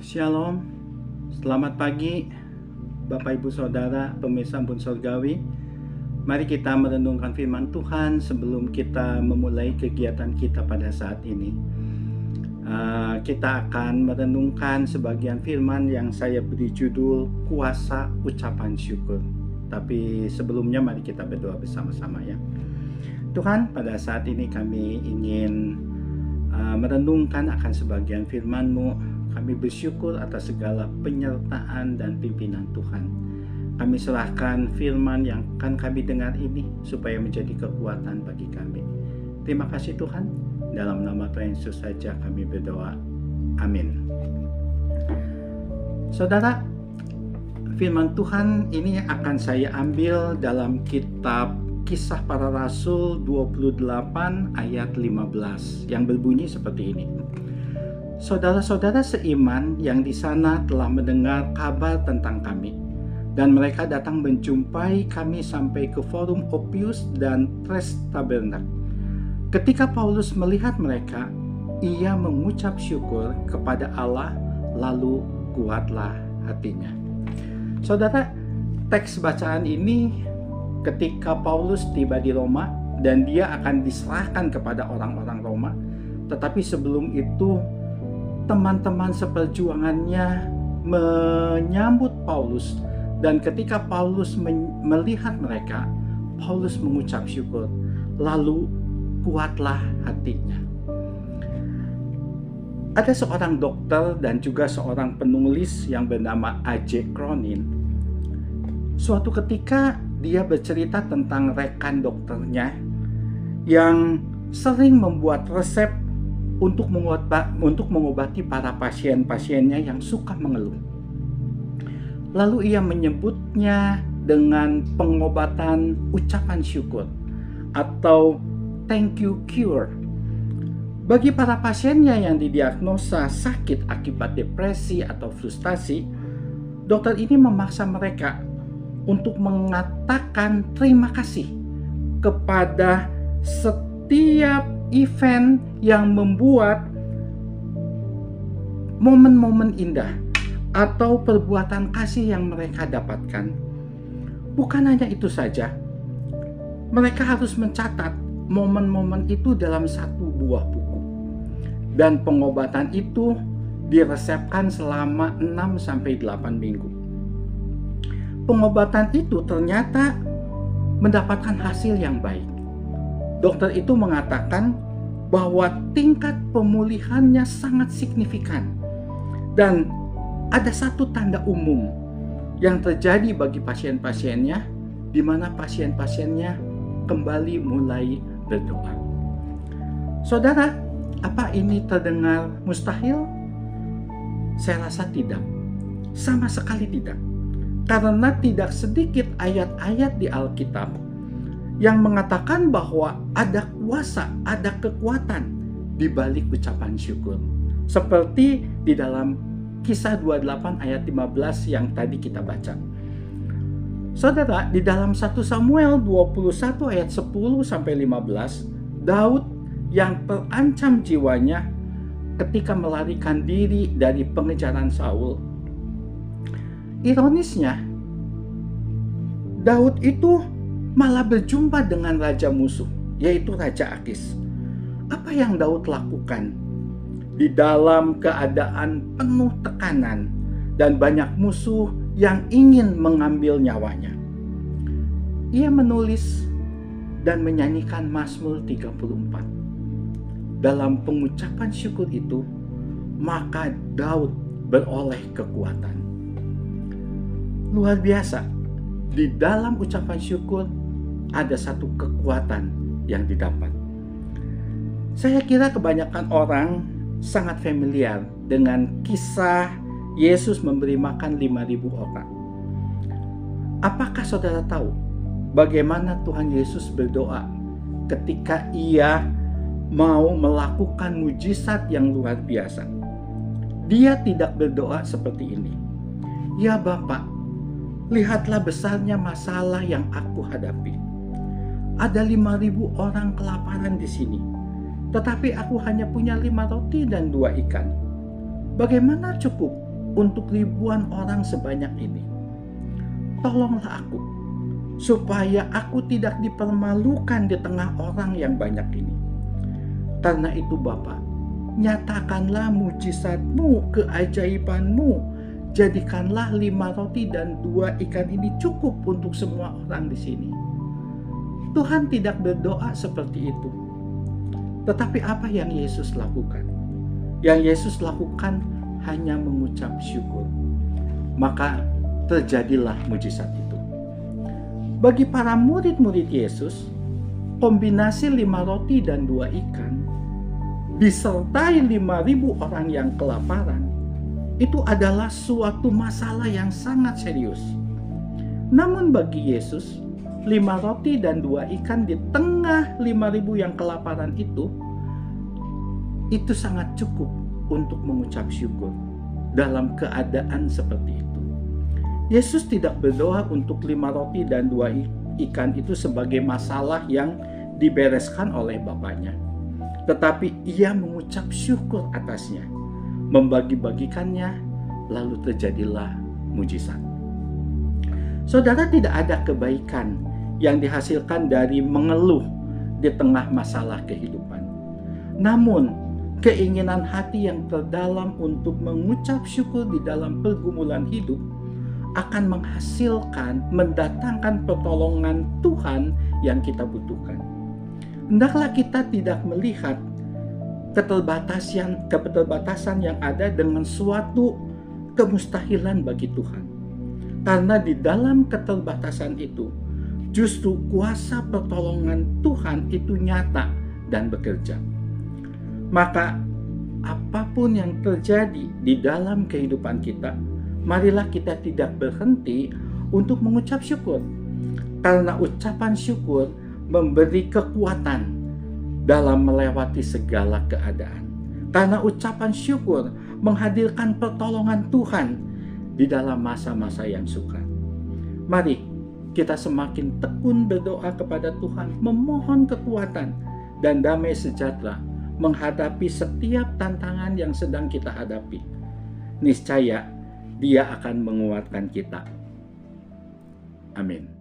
Shalom, selamat pagi Bapak Ibu Saudara pemirsa Embun Surgawi. Mari kita merenungkan firman Tuhan sebelum kita memulai kegiatan kita pada saat ini. Kita akan merenungkan sebagian firman yang saya beri judul Kuasa Ucapan Syukur. Tapi sebelumnya mari kita berdoa bersama-sama ya. Tuhan, pada saat ini kami ingin merenungkan akan sebagian firman-Mu. Kami bersyukur atas segala penyertaan dan pimpinan Tuhan. Kami serahkan firman yang akan kami dengar ini supaya menjadi kekuatan bagi kami. Terima kasih Tuhan. Dalam nama Tuhan Yesus saja kami berdoa. Amin. Saudara, firman Tuhan ini akan saya ambil dalam kitab Kisah Para Rasul 28 ayat 15 yang berbunyi seperti ini. Saudara-saudara seiman yang di sana telah mendengar kabar tentang kami, dan mereka datang menjumpai kami sampai ke forum Oppius dan Tres Tabernak. Ketika Paulus melihat mereka, ia mengucap syukur kepada Allah, lalu kuatlah hatinya. Saudara, teks bacaan ini ketika Paulus tiba di Roma dan dia akan diserahkan kepada orang-orang Roma. Tetapi sebelum itu teman-teman seperjuangannya menyambut Paulus, dan ketika Paulus melihat mereka, Paulus mengucap syukur, lalu kuatlah hatinya. Ada seorang dokter dan juga seorang penulis yang bernama A.J. Cronin. Suatu ketika dia bercerita tentang rekan dokternya yang sering membuat resep untuk mengobati para pasien-pasiennya yang suka mengeluh. Lalu ia menyebutnya dengan pengobatan ucapan syukur atau thank you cure. Bagi para pasiennya yang didiagnosa sakit akibat depresi atau frustasi, dokter ini memaksa mereka untuk mengatakan terima kasih kepada setiap event yang membuat momen-momen indah atau perbuatan kasih yang mereka dapatkan. Bukan hanya itu saja, mereka harus mencatat momen-momen itu dalam satu buah buku. Dan pengobatan itu diresepkan selama 6-8 minggu. Pengobatan itu ternyata mendapatkan hasil yang baik. Dokter itu mengatakan bahwa tingkat pemulihannya sangat signifikan. Dan ada satu tanda umum yang terjadi bagi pasien-pasiennya, di mana pasien-pasiennya kembali mulai berdoa. Saudara, apa ini terdengar mustahil? Saya rasa tidak. Sama sekali tidak. Karena tidak sedikit ayat-ayat di Alkitab yang mengatakan bahwa ada kuasa, ada kekuatan di balik ucapan syukur. Seperti di dalam Kisah 28 ayat 15 yang tadi kita baca. Saudara, di dalam 1 Samuel 21 ayat 10-15, Daud yang terancam jiwanya ketika melarikan diri dari pengejaran Saul. Ironisnya, Daud itu malah berjumpa dengan raja musuh, yaitu Raja Akis. Apa yang Daud lakukan? Di dalam keadaan penuh tekanan dan banyak musuh yang ingin mengambil nyawanya, ia menulis dan menyanyikan Mazmur 34. Dalam pengucapan syukur itu, maka Daud beroleh kekuatan. Luar biasa, di dalam ucapan syukur ada satu kekuatan yang didapat. Saya kira kebanyakan orang sangat familiar dengan kisah Yesus memberi makan 5.000 orang. Apakah saudara tahu bagaimana Tuhan Yesus berdoa ketika ia mau melakukan mujizat yang luar biasa? Dia tidak berdoa seperti ini. Ya Bapa, lihatlah besarnya masalah yang aku hadapi. Ada 5.000 orang kelaparan di sini, tetapi aku hanya punya 5 roti dan 2 ikan. Bagaimana cukup untuk ribuan orang sebanyak ini. Tolonglah aku, supaya aku tidak dipermalukan di tengah orang yang banyak ini. Karena itu Bapa, nyatakanlah mujizat-Mu, keajaiban-Mu. Jadikanlah 5 roti dan 2 ikan ini cukup untuk semua orang di sini. Tuhan tidak berdoa seperti itu. Tetapi apa yang Yesus lakukan? Yang Yesus lakukan hanya mengucap syukur. Maka terjadilah mujizat itu. Bagi para murid-murid Yesus, kombinasi 5 roti dan 2 ikan disertai 5.000 orang yang kelaparan itu adalah suatu masalah yang sangat serius. Namun bagi Yesus, 5 roti dan 2 ikan di tengah 5.000 yang kelaparan itu sangat cukup untuk mengucap syukur dalam keadaan seperti itu. Yesus tidak berdoa untuk 5 roti dan 2 ikan itu sebagai masalah yang dibereskan oleh Bapaknya. Tetapi ia mengucap syukur atasnya, membagi-bagikannya, lalu terjadilah mujizat. Saudara, tidak ada kebaikan yang dihasilkan dari mengeluh di tengah masalah kehidupan. Namun, keinginan hati yang terdalam untuk mengucap syukur di dalam pergumulan hidup akan menghasilkan, mendatangkan pertolongan Tuhan yang kita butuhkan. Hendaklah kita tidak melihat keterbatasan yang ada dengan suatu kemustahilan bagi Tuhan. Karena di dalam keterbatasan itu, justru kuasa pertolongan Tuhan itu nyata dan bekerja. Maka apapun yang terjadi di dalam kehidupan kita, marilah kita tidak berhenti untuk mengucap syukur. Karena ucapan syukur memberi kekuatan dalam melewati segala keadaan. Karena ucapan syukur menghadirkan pertolongan Tuhan di dalam masa-masa yang sukar. Mari kita semakin tekun berdoa kepada Tuhan, memohon kekuatan dan damai sejahtera menghadapi setiap tantangan yang sedang kita hadapi. Niscaya Dia akan menguatkan kita. Amin.